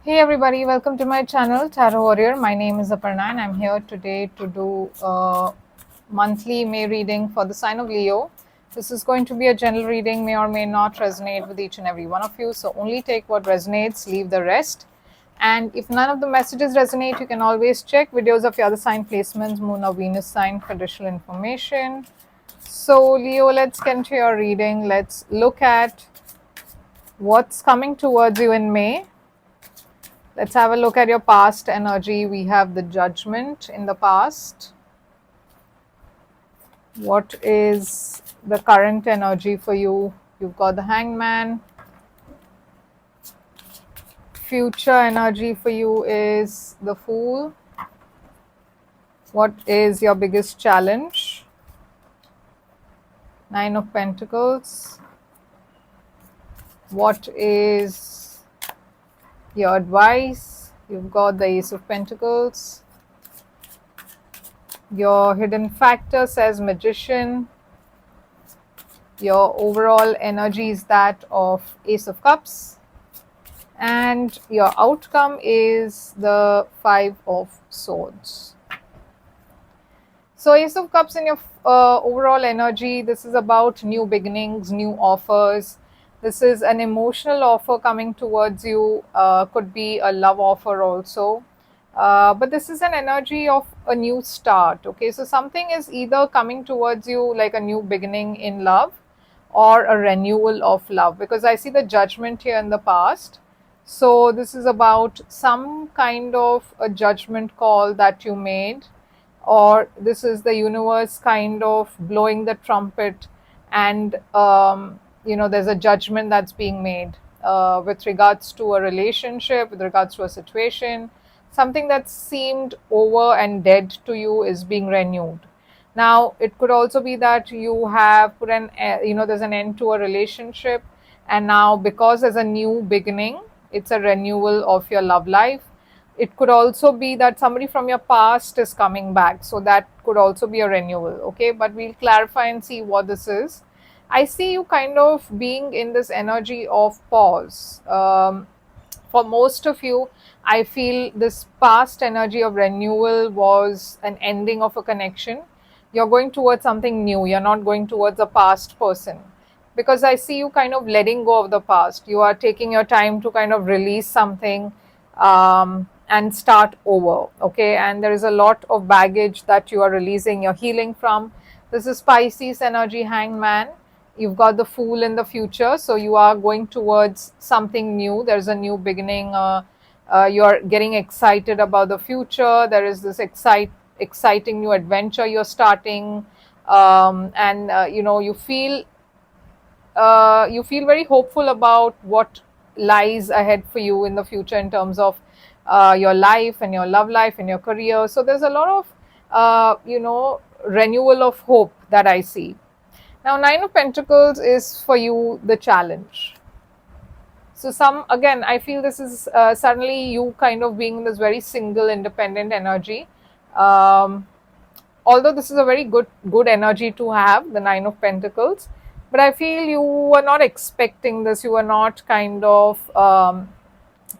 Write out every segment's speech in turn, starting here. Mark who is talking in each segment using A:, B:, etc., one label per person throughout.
A: Hey everybody, welcome to my channel Tarot Warrior. My name is Aparna and I'm here today to do a monthly May reading for the sign of Leo. This is going to be a general reading, may or may not resonate with each and every one of you. So only take what resonates, leave the rest. And if none of the messages resonate, you can always check videos of your other sign placements, moon or Venus sign for additional information. So Leo, let's get into your reading. Let's look at what's coming towards you in May. Let's have a look at your past energy. We have the Judgment in the past. What is the current energy for you? You've got the Hangman. Future energy for you is the Fool. What is your biggest challenge? Nine of Pentacles. What is your advice? You've got the Ace of Pentacles. Your hidden factor says Magician. Your overall energy is that of Ace of Cups. And your outcome is the Five of Swords. So Ace of Cups in your overall energy, this is about new beginnings, new offers. This is an emotional offer coming towards you, could be a love offer also. But this is an energy of a new start. Okay, so something is either coming towards you like a new beginning in love or a renewal of love, because I see the Judgment here in the past. So this is about some kind of a judgment call that you made, or this is the universe kind of blowing the trumpet, and there's a judgment that's being made with regards to a relationship, with regards to a situation. Something that seemed over and dead to you is being renewed. Now it could also be that you have put there's an end to a relationship, and now because there's a new beginning, it's a renewal of your love life. It could also be that somebody from your past is coming back, so that could also be a renewal. Okay, but we'll clarify and see what this is. I see you kind of being in this energy of pause. For most of you, I feel this past energy of renewal was an ending of a connection. You're going towards something new, you're not going towards a past person, because I see you kind of letting go of the past. You are taking your time to kind of release something, and start over. Okay, and there is a lot of baggage that you are releasing, you're healing from. This is Pisces energy, Hangman. You've got the Fool in the future, so you are going towards something new. There's a new beginning. You're getting excited about the future. There is this exciting new adventure you're starting, and you feel very hopeful about what lies ahead for you in the future in terms of your life and your love life and your career. So there's a lot of renewal of hope that I see. Now Nine of Pentacles is for you the challenge. So again, I feel this is suddenly you kind of being in this very single independent energy. Although this is a very good energy to have, the Nine of Pentacles, but I feel you were not expecting this. You were not kind of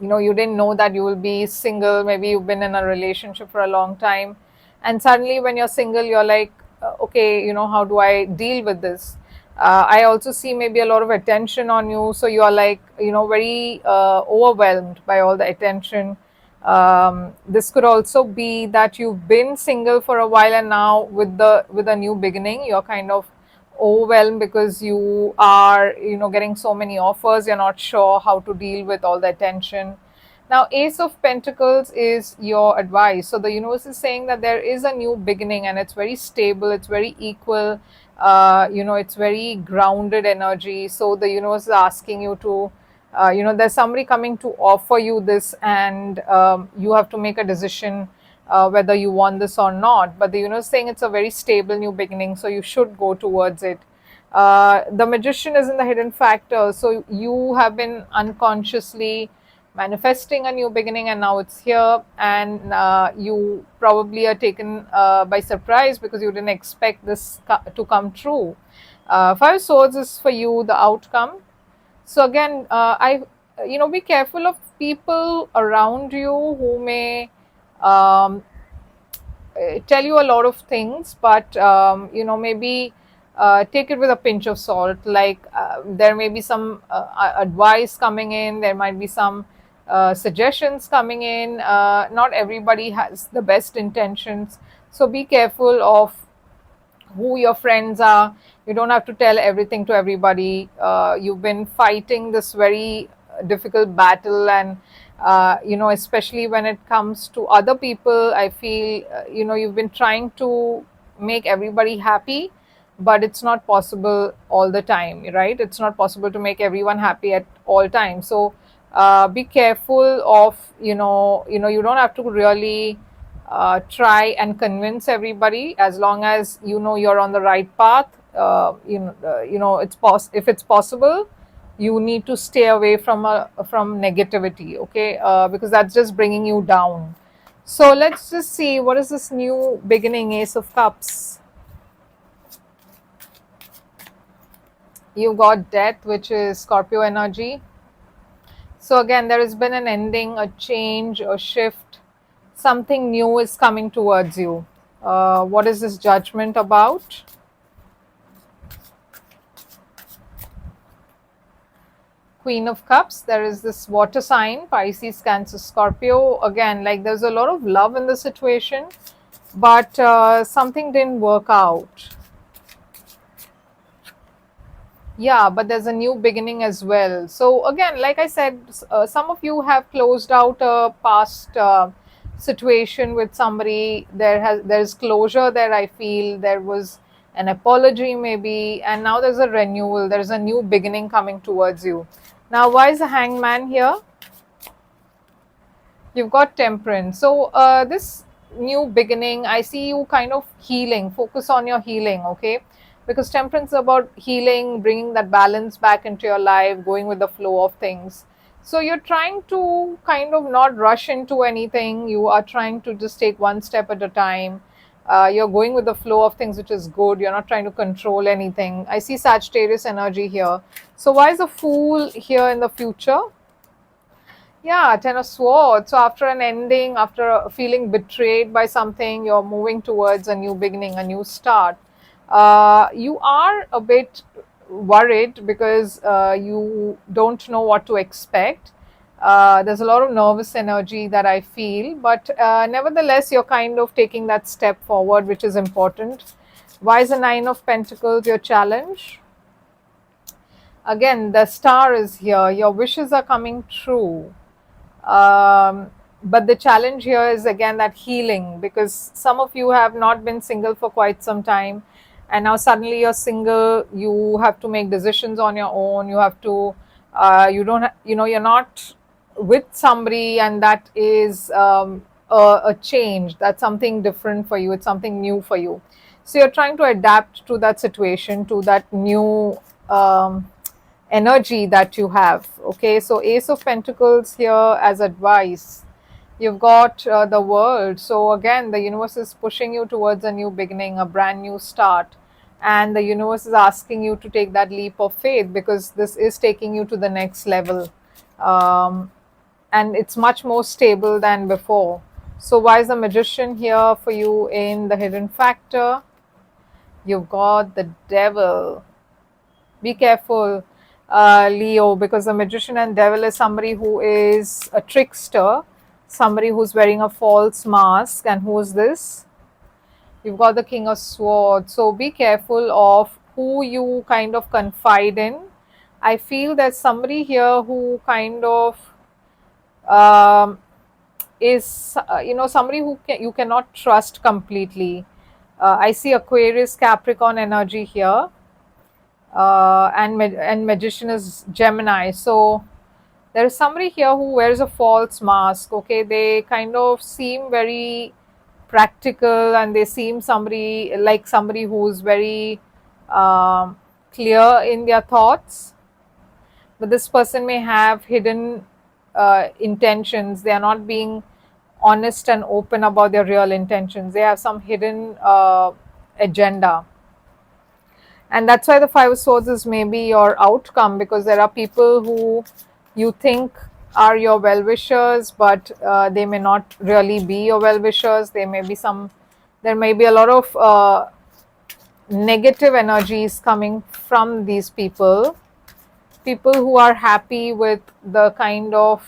A: you didn't know that you will be single. Maybe you've been in a relationship for a long time, and suddenly when you're single, you're like, okay, how do I deal with this? I also see maybe a lot of attention on you, so you are like, very overwhelmed by all the attention. This could also be that you've been single for a while, and now with a new beginning, you're kind of overwhelmed because you are getting so many offers. You're not sure how to deal with all the attention. Now Ace of Pentacles is your advice. So the universe is saying that there is a new beginning, and it's very stable, it's very equal, it's very grounded energy. So the universe is asking you to there's somebody coming to offer you this, and you have to make a decision whether you want this or not. But the universe is saying it's a very stable new beginning, so you should go towards it. The Magician is in the hidden factor, so you have been unconsciously manifesting a new beginning, and now it's here, and you probably are taken by surprise because you didn't expect this to come true. Five of Swords is for you the outcome. So again, be careful of people around you who may um, tell you a lot of things, but maybe take it with a pinch of salt. Like there may be some advice coming in, there might be some suggestions coming in. Not everybody has the best intentions, so be careful of who your friends are. You don't have to tell everything to everybody. You've been fighting this very difficult battle, and especially when it comes to other people, I feel you've been trying to make everybody happy, but it's not possible all the time, right? It's not possible to make everyone happy at all times. So be careful of, you don't have to really try and convince everybody. As long as you're on the right path, if it's possible, you need to stay away from negativity, okay? Because that's just bringing you down. So let's just see, what is this new beginning? Ace of Cups. You got Death, which is Scorpio energy. So again, there has been an ending, a change, a shift. Something new is coming towards you. What is this Judgment about? Queen of Cups. There is this water sign, Pisces, Cancer, Scorpio. Again, like there's a lot of love in the situation, but something didn't work out. Yeah, but there's a new beginning as well. So again, like I said, some of you have closed out a past situation with somebody. There's closure there. I feel there was an apology maybe, and now there's a renewal. There's a new beginning coming towards you. Now, why is the Hangman here? You've got Temperance. So this new beginning, I see you kind of healing. Focus on your healing, okay? Because Temperance is about healing, bringing that balance back into your life, going with the flow of things. So you're trying to kind of not rush into anything. You are trying to just take one step at a time. You're going with the flow of things, which is good. You're not trying to control anything. I see Sagittarius energy here. So why is the Fool here in the future? Yeah, Ten of Swords. So after an ending, after feeling betrayed by something, you're moving towards a new beginning, a new start. You are a bit worried because you don't know what to expect. There's a lot of nervous energy that I feel, but nevertheless, you're kind of taking that step forward, which is important. Why is the Nine of Pentacles your challenge? Again, the Star is here. Your wishes are coming true. But the challenge here is again that healing, because some of you have not been single for quite some time, and now suddenly you're single. You have to make decisions on your own. You have to, you don't, you're not with somebody, and that is a change. That's something different for you. It's something new for you. So you're trying to adapt to that situation, to that new energy that you have. Okay, so Ace of Pentacles here as advice. You've got the World. So again, the universe is pushing you towards a new beginning, a brand new start, and the universe is asking you to take that leap of faith, because this is taking you to the next level, and it's much more stable than before. So why is the Magician here for you in the Hidden Factor? You've got the Devil. Be careful, Leo, because the Magician and Devil is somebody who is a trickster, somebody who's wearing a false mask. And who is this? You've got the King of Swords. So be careful of who you kind of confide in. I feel there's somebody here who kind of is, somebody who you cannot trust completely. I see Aquarius, Capricorn energy here. And Magician is Gemini. So there is somebody here who wears a false mask. Okay, they kind of seem very practical, and they seem somebody who's very clear in their thoughts, but this person may have hidden intentions. They are not being honest and open about their real intentions. They have some hidden agenda. And that's why the Five of Swords is maybe your outcome, because there are people who you think are your well-wishers, but they may not really be your well-wishers. There may be a lot of negative energies coming from these people who are happy with the kind of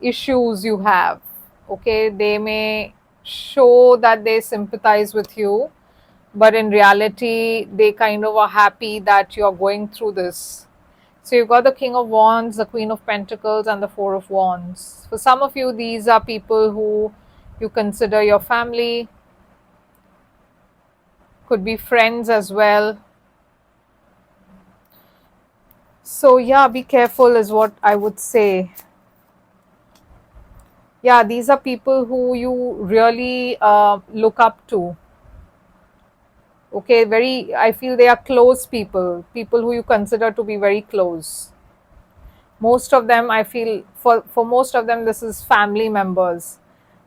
A: issues you have. Okay, they may show that they sympathize with you, but in reality they kind of are happy that you're going through this. So you've got the King of Wands, the Queen of Pentacles, and the Four of Wands. For some of you, these are people who you consider your family, could be friends as well. So yeah, be careful is what I would say. Yeah, these are people who you really look up to. Okay, very, I feel they are close people who you consider to be very close. Most of them, I feel, for most of them, this is family members.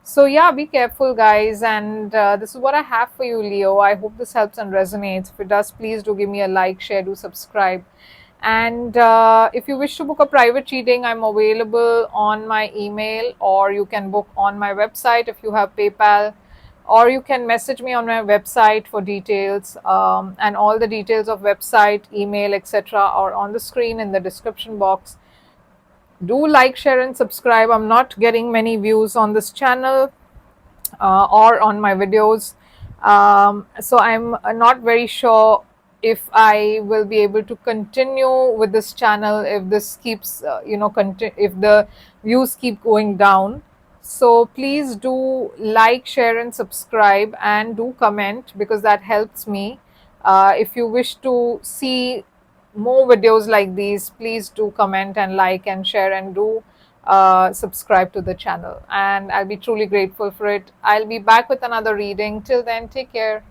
A: So yeah, be careful, guys. And this is what I have for you, Leo. I hope this helps and resonates. If it does, please do give me a like, share, do subscribe. And if you wish to book a private reading, I'm available on my email, or you can book on my website if you have PayPal, or you can message me on my website for details. And all the details of website, email, etc. are on the screen in the description box. Do like, share, and subscribe. I'm not getting many views on this channel or on my videos, so I'm not very sure if I will be able to continue with this channel if this keeps if the views keep going down. So please do like, share, and subscribe, and do comment, because that helps me. If you wish to see more videos like these, please do comment and like and share, and do subscribe to the channel, and I'll be truly grateful for it. I'll be back with another reading. Till then, take care.